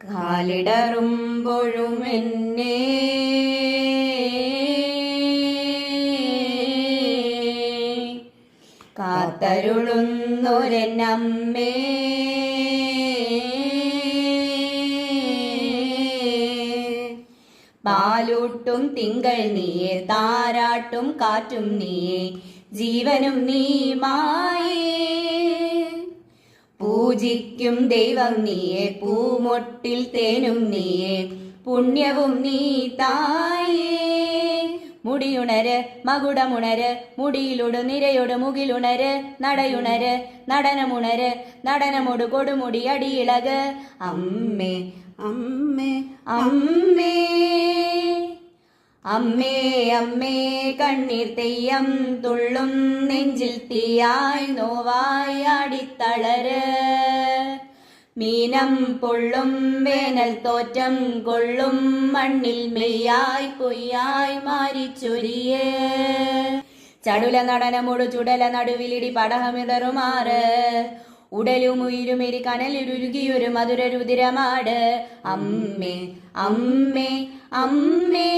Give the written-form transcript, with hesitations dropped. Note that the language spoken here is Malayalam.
കാലിടറുമ്പോഴും എന്നെ കാത്തരുളുന്നൊരെന്നമ്മേ, പാലൂട്ടും തിങ്കൾ നീയെ, താരാട്ടും കാറ്റും നീയെ, ജീവനും നീ മായേ. പൂജിക്കും ദൈവം നീയെ, പൂമൊട്ടിൽ തേനും നീയെ, പുണ്യവും നീ തായേ. മുടിയുണര് മകുടമുണര്, മുടിയിലൊടു നിരയൊടു മുകിലുണര്, നടയുണര് നടനമുണര്, നടനമൊടു കൊടുമുടി അടിയിളക്. അമ്മേ അമ്മേ അമ്മേ അമ്മേ അമ്മേ, കണ്ണീർ തെയ്യം തുള്ളും നെഞ്ചിൽ തീയായി നോവായി ആടിത്തളര്. മീനം പൊള്ളും വേനൽ തോറ്റം കൊള്ളും മണ്ണിൽ മെയ്യായി പൊയ്യായി മാരിച്ചൊരിയേ. ചടുല നടനമൊടു ചുടല നടുവിലിടി പടഹമിതറുമാറ്, ഉടലും ഉയിരുമെരി കനലിരുകിയൊരു മധുര രുതിരമാട്. അമ്മേ അമ്മേ അമ്മേ.